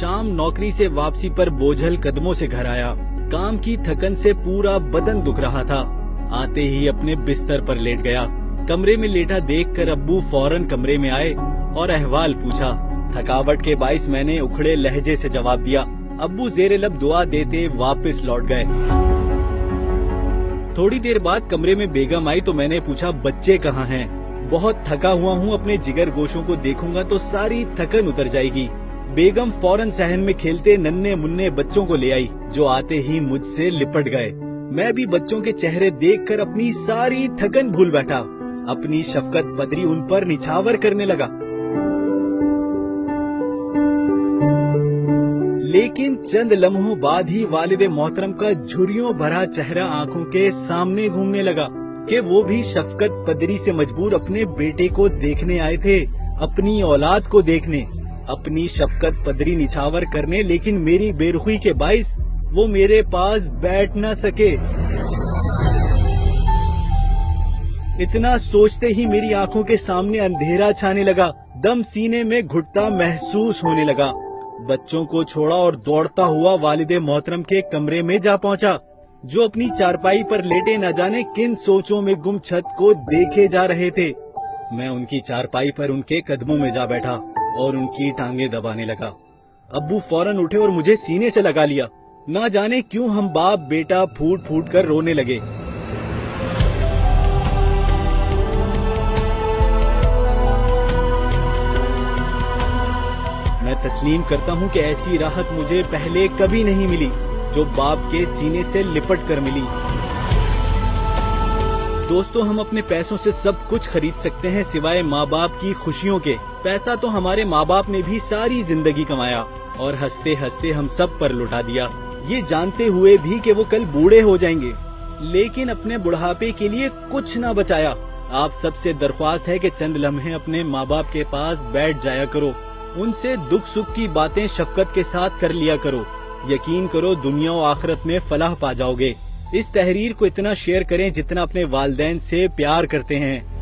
शाम नौकरी से वापसी पर बोझल कदमों से घर आया। काम की थकन से पूरा बदन दुख रहा था। आते ही अपने बिस्तर पर लेट गया। कमरे में लेटा देखकर अब्बू फौरन कमरे में आए और अहवाल पूछा। थकावट के बाइस मैंने उखड़े लहजे से जवाब दिया। अब्बू जेरे लब दुआ देते वापस लौट गए। थोड़ी देर बाद कमरे में बेगम आई तो मैंने पूछा, बच्चे कहाँ हैं? बहुत थका हुआ हूँ, अपने जिगर गोशों को देखूंगा तो सारी थकन उतर जाएगी। बेगम फौरन सहन में खेलते नन्हे मुन्ने बच्चों को ले आई, जो आते ही मुझसे लिपट गए। मैं भी बच्चों के चेहरे देखकर अपनी सारी थकन भूल बैठा। अपनी शफकत बदरी उन पर निछावर करने लगा। लेकिन चंद लम्हों बाद ही वालिद मोहतरम का झुर्रियों भरा चेहरा आंखों के सामने घूमने लगा कि वो भी शफकत पदरी से मजबूर अपने बेटे को देखने आए थे, अपनी औलाद को देखने, अपनी शफकत पदरी निछावर करने। लेकिन मेरी बेरुखी के बाइस वो मेरे पास बैठ न सके। इतना सोचते ही मेरी आंखों के सामने अंधेरा छाने लगा। दम सीने में घुटता महसूस होने लगा। बच्चों को छोड़ा और दौड़ता हुआ वालिदे मोहतरम के कमरे में जा पहुंचा, जो अपनी चारपाई पर लेटे न जाने किन सोचों में गुम छत को देखे जा रहे थे। मैं उनकी चारपाई पर उनके कदमों में जा बैठा और उनकी टांगे दबाने लगा। अब्बू फौरन उठे और मुझे सीने से लगा लिया। ना जाने क्यों हम बाप बेटा फूट फूट कर रोने लगे। मैं तस्लीम करता हूँ कि ऐसी राहत मुझे पहले कभी नहीं मिली, जो बाप के सीने से लिपट कर मिली। दोस्तों, हम अपने पैसों से सब कुछ खरीद सकते हैं सिवाय माँ बाप की खुशियों के। पैसा तो हमारे माँ बाप ने भी सारी जिंदगी कमाया और हंसते हंसते हम सब पर लुटा दिया, ये जानते हुए भी कि वो कल बूढ़े हो जाएंगे। लेकिन अपने बुढ़ापे के लिए कुछ ना बचाया। आप सबसे दरख्वास्त है कि चंद लम्हे अपने माँ बाप के पास बैठ जाया करो। उनसे दुख सुख की बातें शफकत के साथ कर लिया करो। यकीन करो, दुनिया और आखिरत में फलाह पा जाओगे। इस तहरीर को इतना शेयर करें जितना अपने वालिदैन से प्यार करते हैं।